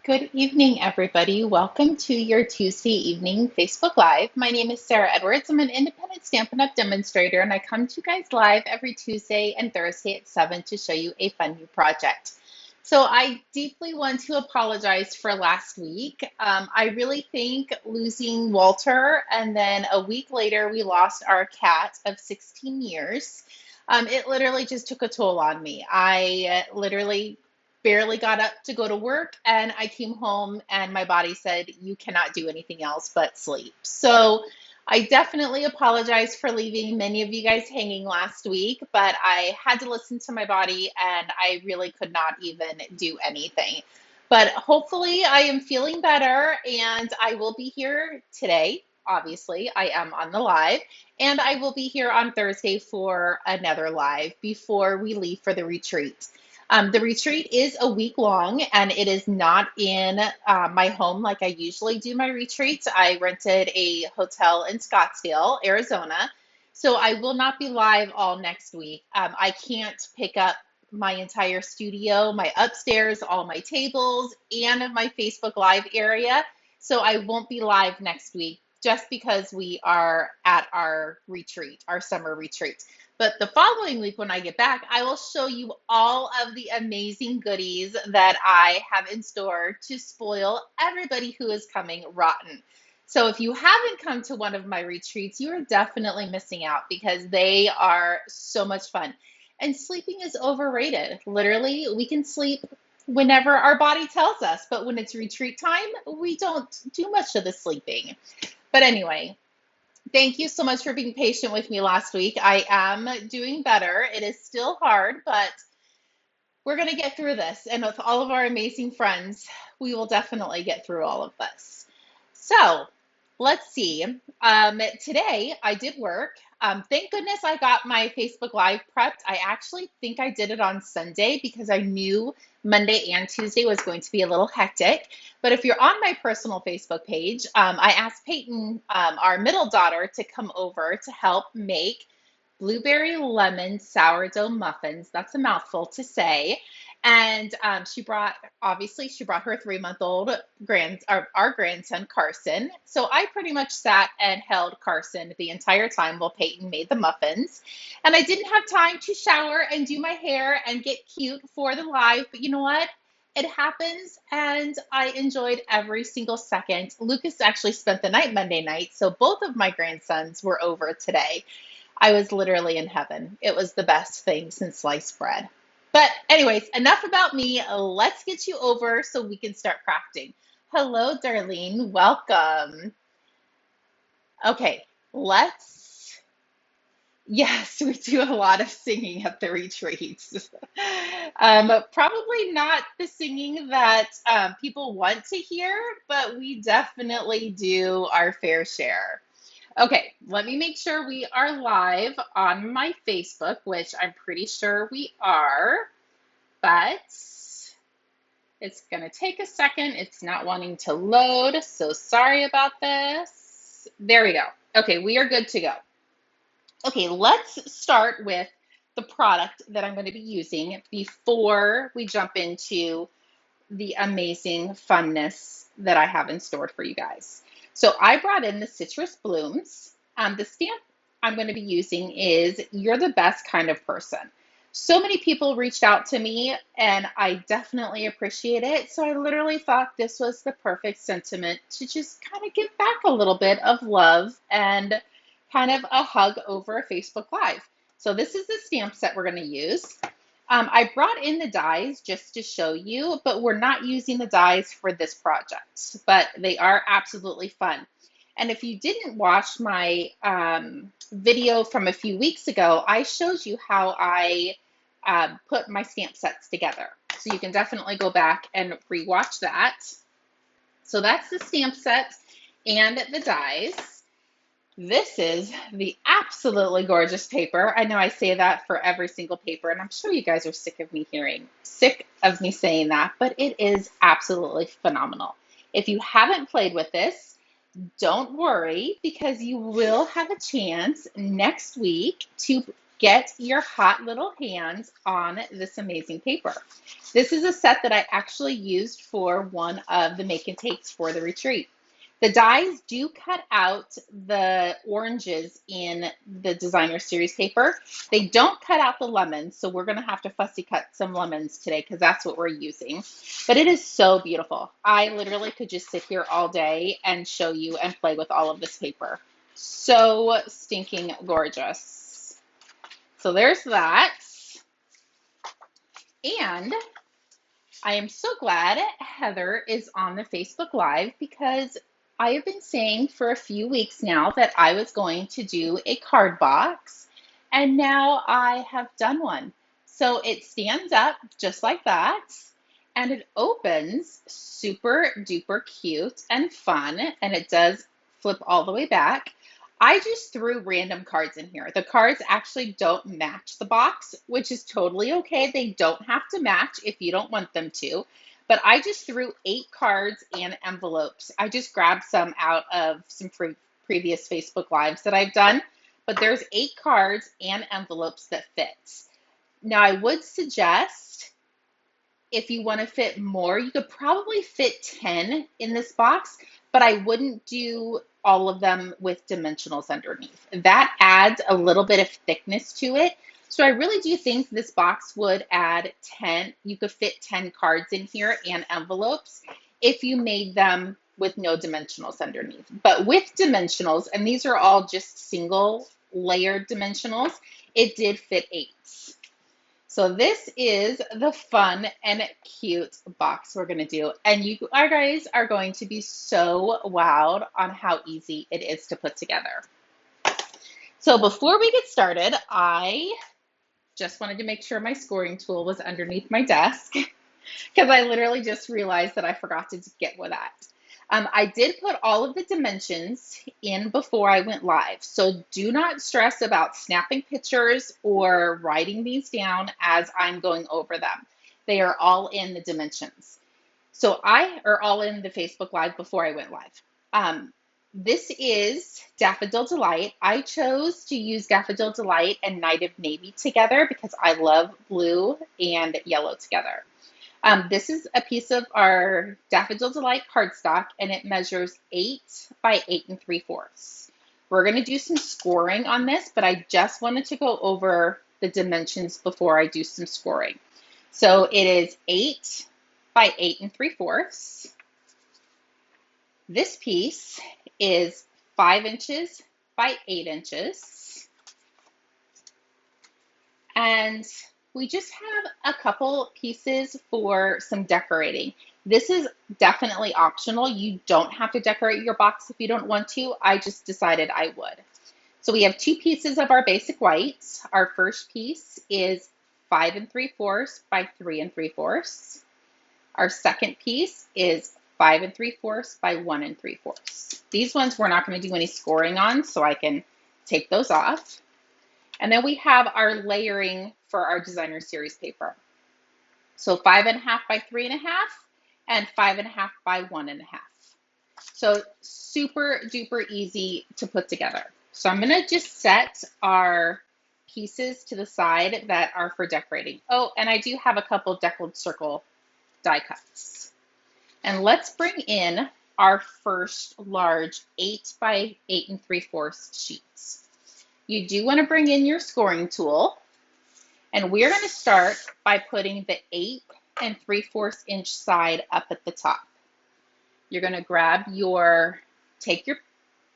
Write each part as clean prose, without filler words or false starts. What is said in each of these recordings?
Good evening, everybody. Welcome to your Tuesday evening Facebook Live. My name is Sarah Edwards. I'm an independent Stampin' Up! Demonstrator, and I come to you guys live every Tuesday and Thursday at 7 to show you a fun new project. So I deeply want to apologize for last week. I really think losing Walter, and then a week later, we lost our cat of 16 years. It literally just took a toll on me. I literally barely got up to go to work, and I came home and my body said, you cannot do anything else but sleep. So I definitely apologize for leaving many of you guys hanging last week, but I had to listen to my body and I really could not even do anything. But hopefully I am feeling better and I will be here today. Obviously, I am on the live, and I will be here on Thursday for another live before we leave for the retreat. The retreat is a week long, and it is not in my home like I usually do my retreats. I rented a hotel in Scottsdale, Arizona, so I will not be live all next week. I can't pick up my entire studio, my upstairs, all my tables, and my Facebook Live area, so I won't be live next week just because we are at our retreat, our summer retreat. But the following week, when I get back, I will show you all of the amazing goodies that I have in store to spoil everybody who is coming rotten. So if you haven't come to one of my retreats, you are definitely missing out because they are so much fun. And sleeping is overrated. Literally, we can sleep whenever our body tells us, but when it's retreat time, we don't do much of the sleeping. But anyway, thank you so much for being patient with me last week. I am doing better. It is still hard, but we're going to get through this. And with all of our amazing friends, we will definitely get through all of this. So let's see. Today I did work. Thank goodness I got my Facebook Live prepped. I actually think I did it on Sunday because I knew Monday and Tuesday was going to be a little hectic. But if you're on my personal Facebook page, I asked Peyton, our middle daughter, to come over to help make blueberry lemon sourdough muffins. That's a mouthful to say. And obviously, she brought her 3-month-old our grandson, Carson. So I pretty much sat and held Carson the entire time while Peyton made the muffins. And I didn't have time to shower and do my hair and get cute for the live. But you know what? It happens, and I enjoyed every single second. Lucas actually spent the night Monday night, so both of my grandsons were over today. I was literally in heaven. It was the best thing since sliced bread. But anyways, enough about me. Let's get you over so we can start crafting. Hello, Darlene. Welcome. Okay, yes, we do a lot of singing at the retreats. Probably not the singing that people want to hear, but we definitely do our fair share. Okay, let me make sure we are live on my Facebook, which I'm pretty sure we are, but it's going to take a second. It's not wanting to load, so sorry about this. There we go. Okay, we are good to go. Okay, let's start with the product that I'm going to be using before we jump into the amazing funness that I have in store for you guys. So I brought in the citrus blooms. The stamp I'm going to be using is You're the Best Kind of Person. So many people reached out to me and I definitely appreciate it. So I literally thought this was the perfect sentiment to just kind of give back a little bit of love and kind of a hug over a Facebook Live. So this is the stamp set we're going to use. I brought in the dies just to show you, but we're not using the dies for this project, but they are absolutely fun. And if you didn't watch my video from a few weeks ago, I showed you how I put my stamp sets together. So you can definitely go back and rewatch that. So that's the stamp set and the dies. This is the absolutely gorgeous paper. I know I say that for every single paper, and I'm sure you guys are sick of me saying that, but it is absolutely phenomenal. If you haven't played with this, don't worry, because you will have a chance next week to get your hot little hands on this amazing paper. This is a set that I actually used for one of the make and takes for the retreat. The dies do cut out the oranges in the designer series paper. They don't cut out the lemons, so we're going to have to fussy cut some lemons today because that's what we're using. But it is so beautiful. I literally could just sit here all day and show you and play with all of this paper. So stinking gorgeous. So there's that. And I am so glad Heather is on the Facebook Live because I have been saying for a few weeks now that I was going to do a card box, and now I have done one. So it stands up just like that, and it opens super duper cute and fun, and it does flip all the way back. I just threw random cards in here. The cards actually don't match the box, which is totally okay. They don't have to match if you don't want them to. But I just threw 8 cards and envelopes. I just grabbed some out of some previous Facebook Lives that I've done. But there's 8 cards and envelopes that fit. Now, I would suggest if you want to fit more, you could probably fit 10 in this box, but I wouldn't do all of them with dimensionals underneath. That adds a little bit of thickness to it. So I really do think this box would add 10. You could fit 10 cards in here and envelopes if you made them with no dimensionals underneath. But with dimensionals, and these are all just single layered dimensionals, it did fit 8. So this is the fun and cute box we're going to do. And you guys are going to be so wowed on how easy it is to put together. So before we get started, I just wanted to make sure my scoring tool was underneath my desk because I literally just realized that I forgot to get with that. I did put all of the dimensions in before I went live, so do not stress about snapping pictures or writing these down as I'm going over them. They are all in the dimensions. So I are all in the Facebook Live before I went live. This is Daffodil Delight. I chose to use Daffodil Delight and Night of Navy together because I love blue and yellow together. This is a piece of our Daffodil Delight cardstock, and it measures 8 by 8 3/4. We're going to do some scoring on this, but I just wanted to go over the dimensions before I do some scoring. So it is 8 by 8 3/4. This piece is 5 inches by 8 inches. And we just have a couple pieces for some decorating. This is definitely optional. You don't have to decorate your box if you don't want to. I just decided I would. So we have 2 pieces of our basic whites. Our first piece is 5 3/4 by 3 3/4. Our second piece is 5 3/4 by 1 3/4. These ones we're not going to do any scoring on, so I can take those off. And then we have our layering for our designer series paper. So 5 1/2 by 3 1/2 and 5 1/2 by 1 1/2. So super duper easy to put together. So I'm going to just set our pieces to the side that are for decorating. Oh, and I do have a couple deckled circle die cuts. And let's bring in our first large 8 by 8 3/4 sheets. You do want to bring in your scoring tool, and we're going to start by putting the 8 3/4 inch side up at the top. You're going to take your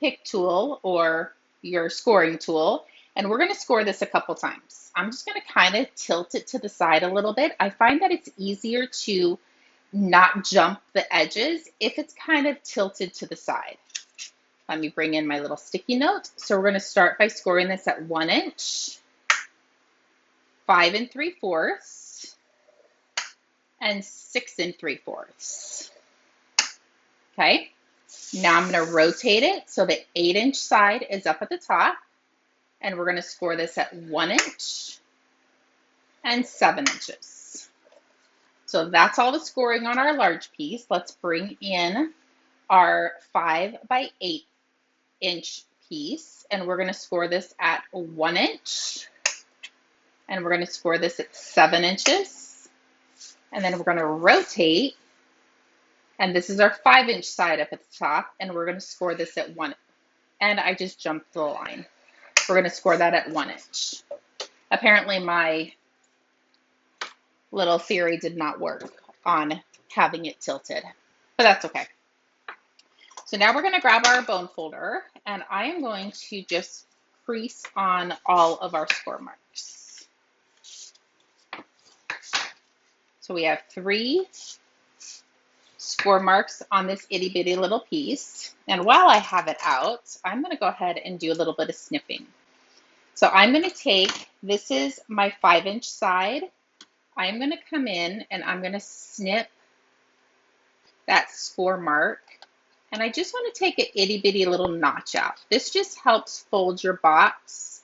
pick tool or your scoring tool, and we're going to score this a couple times. I'm just going to kind of tilt it to the side a little bit. I find that it's easier to not jump the edges if it's kind of tilted to the side. Let me bring in my little sticky note. So we're going to start by scoring this at 1 inch, 5 3/4, and 6 3/4. Okay, now I'm going to rotate it so the 8 inch side is up at the top, and we're going to score this at 1 inch and 7 inches. So that's all the scoring on our large piece. Let's bring in our 5 by 8 inch piece, and we're going to score this at 1 inch And we're going to score this at 7 inches. And then we're going to rotate. And this is our 5-inch side up at the top. And we're going to score this at 1. And I just jumped the line. We're going to score that at 1 inch. Apparently my little theory did not work on having it tilted, but that's okay. So now we're going to grab our bone folder, and I am going to just crease on all of our score marks. So we have 3 score marks on this itty bitty little piece. And while I have it out, I'm going to go ahead and do a little bit of snipping. So I'm going to take, this is my 5-inch side. I'm going to come in and I'm going to snip that score mark. And I just want to take an itty bitty little notch out. This just helps fold your box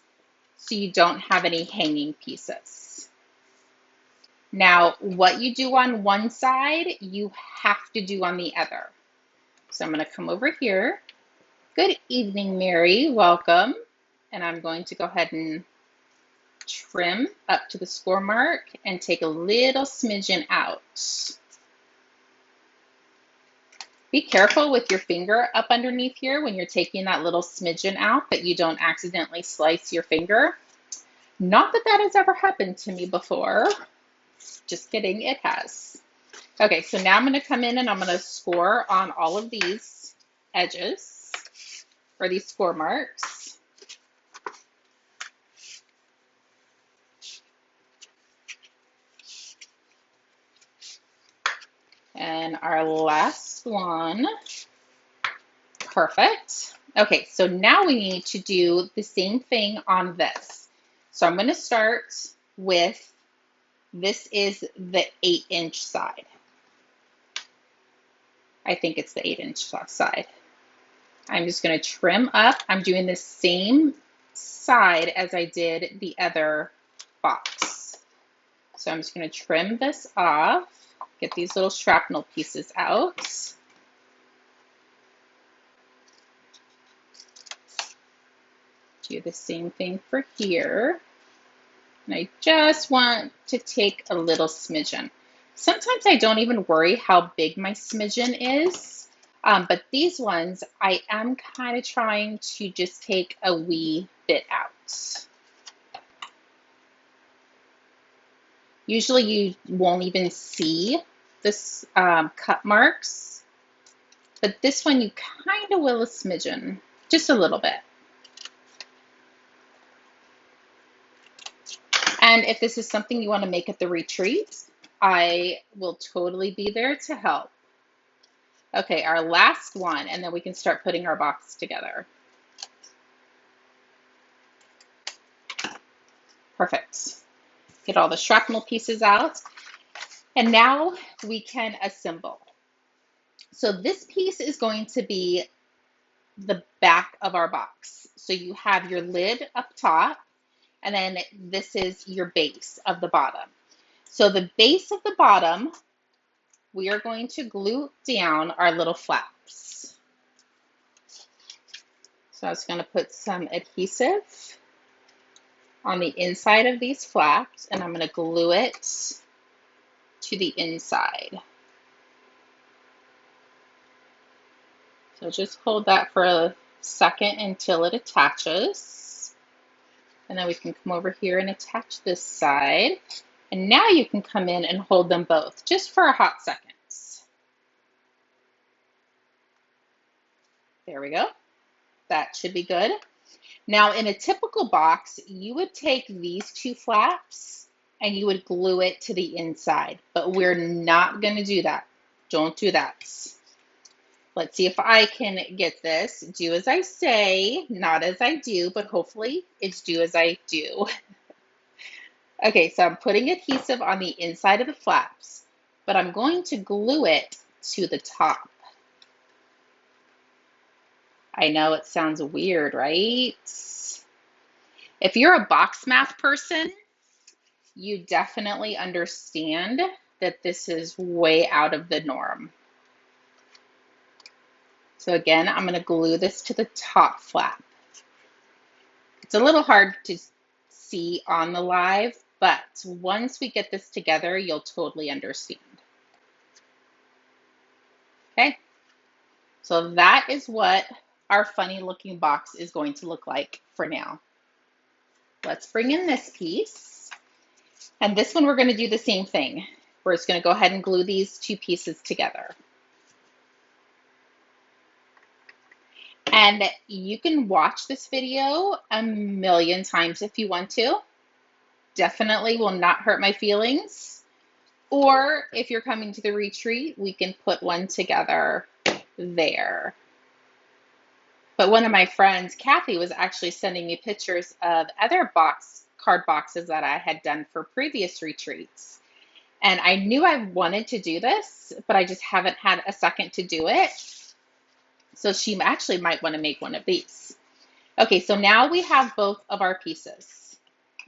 so you don't have any hanging pieces. Now, what you do on one side, you have to do on the other. So I'm going to come over here. Good evening, Mary. Welcome. And I'm going to go ahead and trim up to the score mark and take a little smidgen out. Be careful with your finger up underneath here when you're taking that little smidgen out that you don't accidentally slice your finger. Not that that has ever happened to me before. Just kidding, it has. Okay, so now I'm going to come in and I'm going to score on all of these edges or these score marks. And our last one, perfect. Okay, so now we need to do the same thing on this. So I'm going to start with, this is the 8-inch side. I think it's the 8-inch side. I'm just going to trim up. I'm doing the same side as I did the other box. So I'm just going to trim this off. Get these little shrapnel pieces out. Do the same thing for here. And I just want to take a little smidgen. Sometimes I don't even worry how big my smidgen is, but these ones I am kind of trying to just take a wee bit out. Usually you won't even see this cut marks, but this one you kind of will a smidgen, just a little bit. And if this is something you want to make at the retreat, I will totally be there to help. Okay, our last one, and then we can start putting our box together. Perfect. Get all the shrapnel pieces out. And now we can assemble. So this piece is going to be the back of our box. So you have your lid up top, and then this is your base of the bottom. So the base of the bottom, we are going to glue down our little flaps. So I was going to put some adhesive on the inside of these flaps, and I'm going to glue it to the inside. So just hold that for a second until it attaches. And then we can come over here and attach this side. And now you can come in and hold them both just for a hot second. There we go. That should be good. Now in a typical box, you would take these two flaps and you would glue it to the inside, but we're not going to do that. Don't do that. Let's see if I can get this. Do as I say, not as I do, but hopefully it's do as I do. Okay, so I'm putting adhesive on the inside of the flaps, but I'm going to glue it to the top. I know it sounds weird, right? If you're a box math person, you definitely understand that this is way out of the norm. So again, I'm going to glue this to the top flap. It's a little hard to see on the live, but once we get this together, you'll totally understand. Okay, so that is what our funny looking box is going to look like for now. Let's bring in this piece. And this one, we're going to do the same thing. We're just going to go ahead and glue these two pieces together. And you can watch this video a million times if you want to. Definitely will not hurt my feelings. Or if you're coming to the retreat, we can put one together there. But one of my friends, Kathy, was actually sending me pictures of other card boxes that I had done for previous retreats. And I knew I wanted to do this, but I just haven't had a second to do it. So she actually might want to make one of these. Okay, so now we have both of our pieces.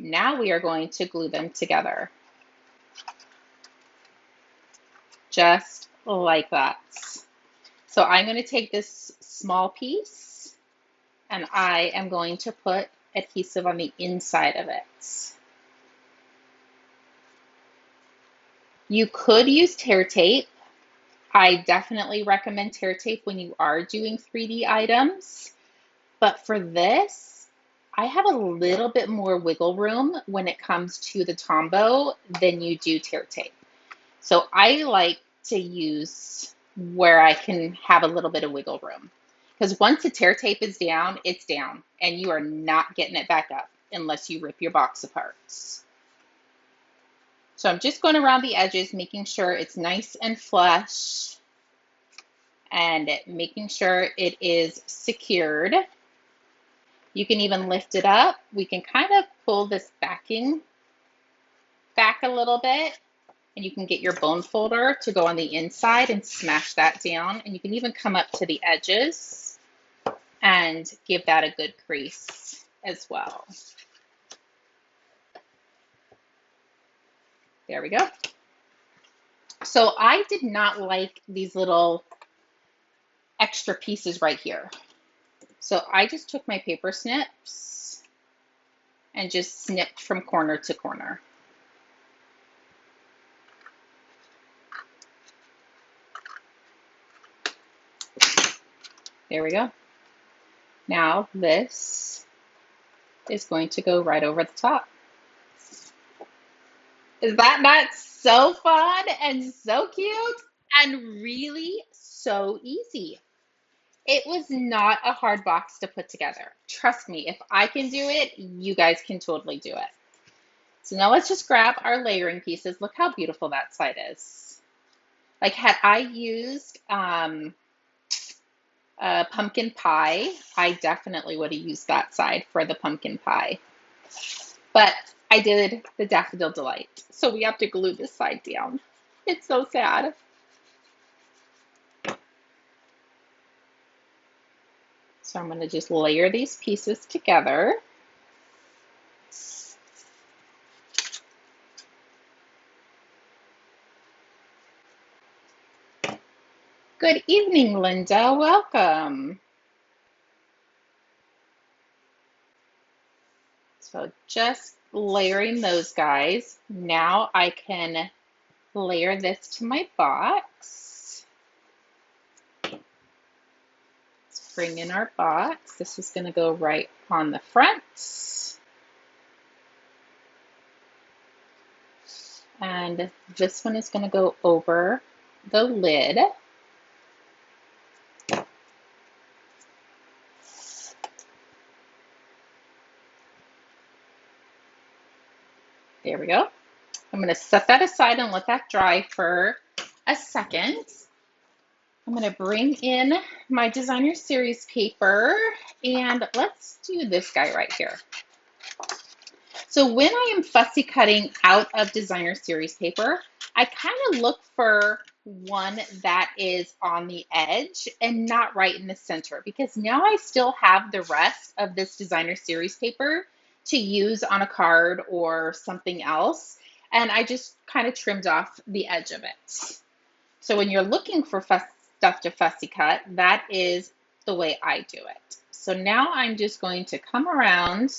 Now we are going to glue them together. Just like that. So I'm going to take this small piece and I am going to put adhesive on the inside of it. You could use tear tape. I definitely recommend tear tape when you are doing 3D items. But for this, I have a little bit more wiggle room when it comes to the Tombow than you do tear tape. So I like to use where I can have a little bit of wiggle room. Because once the tear tape is down, it's down. And you are not getting it back up unless you rip your box apart. So I'm just going around the edges, making sure it's nice and flush. And making sure it is secured. You can even lift it up. We can kind of pull this backing back a little bit, and you can get your bone folder to go on the inside and smash that down. And you can even come up to the edges and give that a good crease as well. There we go. So I did not like these little extra pieces right here. So I just took my paper snips and just snipped from corner to corner. There we go. Now this is going to go right over the top. Is that not so fun and so cute and really so easy? It was not a hard box to put together. Trust me, if I can do it, you guys can totally do it. So now let's just grab our layering pieces. Look how beautiful that side is. Like had I used pumpkin pie, I definitely would have used that side for the pumpkin pie. But I did the Daffodil Delight, so we have to glue this side down. It's so sad. So I'm going to just layer these pieces together. Good evening, Linda. Welcome. So just layering those guys. Now I can layer this to my box. Let's bring in our box. This is going to go right on the front. And this one is going to go over the lid. There we go. I'm going to set that aside and let that dry for a second. I'm going to bring in my designer series paper and let's do this guy right here. So when I am fussy cutting out of designer series paper, I kind of look for one that is on the edge and not right in the center, because now I still have the rest of this designer series paper to use on a card or something else. And I just kind of trimmed off the edge of it. So when you're looking for stuff to fussy cut, that is the way I do it. So now I'm just going to come around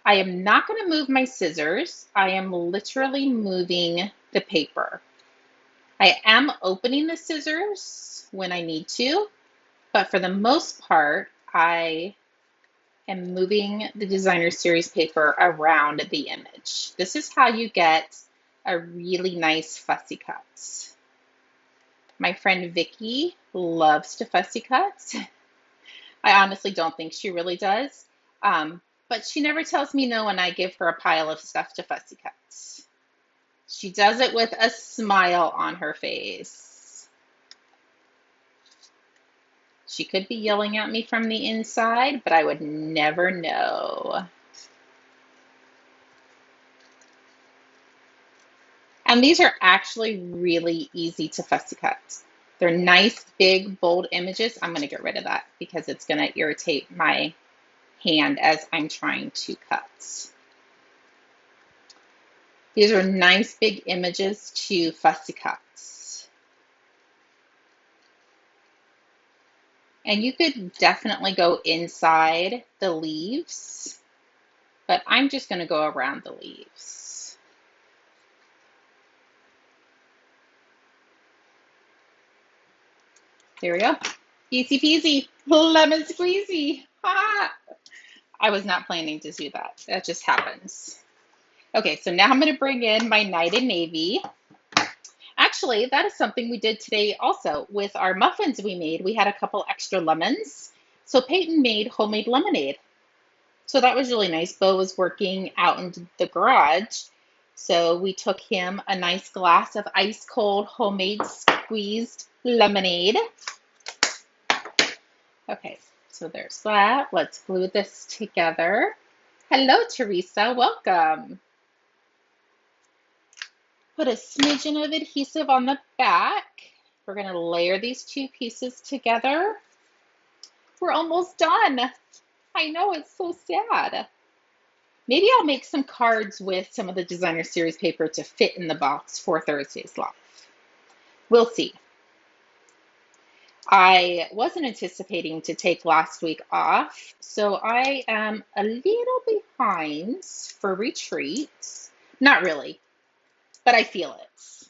I am not going to move my scissors. I am literally moving the paper. I am opening the scissors when I need to, but for the most part, I am moving the designer series paper around the image. This is how you get a really nice fussy cut. My friend Vicky loves to fussy cut. I honestly don't think she really does, but she never tells me no when I give her a pile of stuff to fussy cut. She does it with a smile on her face. She could be yelling at me from the inside, but I would never know. And these are actually really easy to fussy cut. They're nice, big, bold images. I'm going to get rid of that because it's going to irritate my hand as I'm trying to cut. These are nice, big images to fussy cut. And you could definitely go inside the leaves, but I'm just going to go around the leaves. There we go. Easy peasy, lemon squeezy. Ha! I was not planning to do that. That just happens. Okay, so now I'm going to bring in my Night in Navy. Actually, that is something we did today also with our muffins we made. We had a couple extra lemons. So Peyton made homemade lemonade. So that was really nice. Bo was working out in the garage. So we took him a nice glass of ice cold homemade squeezed lemonade. Okay, so there's that. Let's glue this together. Hello, Teresa. Welcome. Put a smidgen of adhesive on the back. We're going to layer these two pieces together. We're almost done. I know, it's so sad. Maybe I'll make some cards with some of the designer series paper to fit in the box for Thursday's live. We'll see. I wasn't anticipating to take last week off, so I am a little behind for retreats. Not really, but I feel it.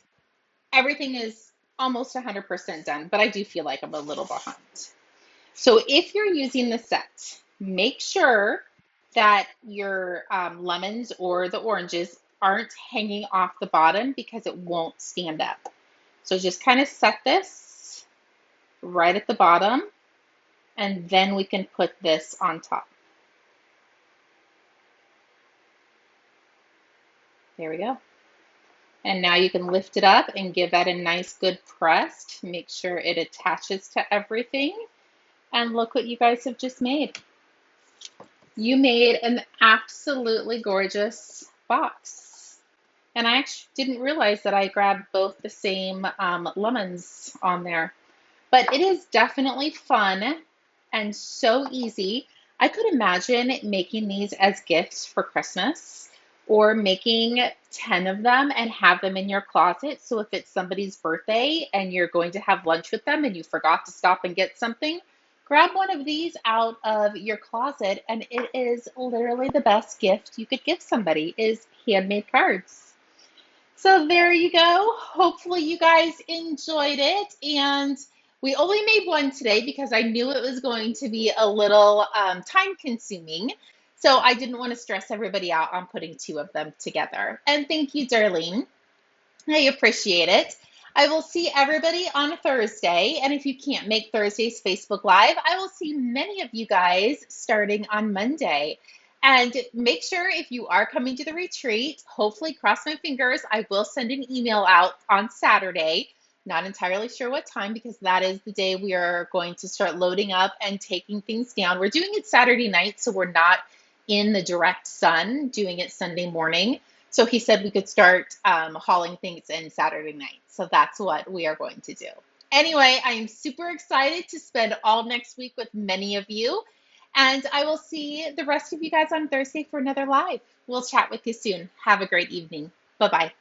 Everything is almost 100% done, but I do feel like I'm a little behind. So if you're using the set, make sure that your lemons or the oranges aren't hanging off the bottom because it won't stand up. So just kind of set this right at the bottom, and then we can put this on top. There we go. And now you can lift it up and give that a nice good press to make sure it attaches to everything. And look what you guys have just made. You made an absolutely gorgeous box. And I actually didn't realize that I grabbed both the same lemons on there. But it is definitely fun and so easy. I could imagine making these as gifts for Christmas or making 10 of them and have them in your closet. So if it's somebody's birthday and you're going to have lunch with them and you forgot to stop and get something, grab one of these out of your closet, and it is literally the best gift you could give somebody is handmade cards. So there you go. Hopefully you guys enjoyed it. And we only made one today because I knew it was going to be a little time consuming. So I didn't want to stress everybody out on putting two of them together. And thank you, Darlene. I appreciate it. I will see everybody on Thursday. And if you can't make Thursday's Facebook Live, I will see many of you guys starting on Monday. And make sure if you are coming to the retreat, hopefully cross my fingers, I will send an email out on Saturday. Not entirely sure what time because that is the day we are going to start loading up and taking things down. We're doing it Saturday night, so we're not in the direct sun, doing it Sunday morning. So he said we could start hauling things in Saturday night. So that's what we are going to do. Anyway, I am super excited to spend all next week with many of you. And I will see the rest of you guys on Thursday for another live. We'll chat with you soon. Have a great evening. Bye-bye.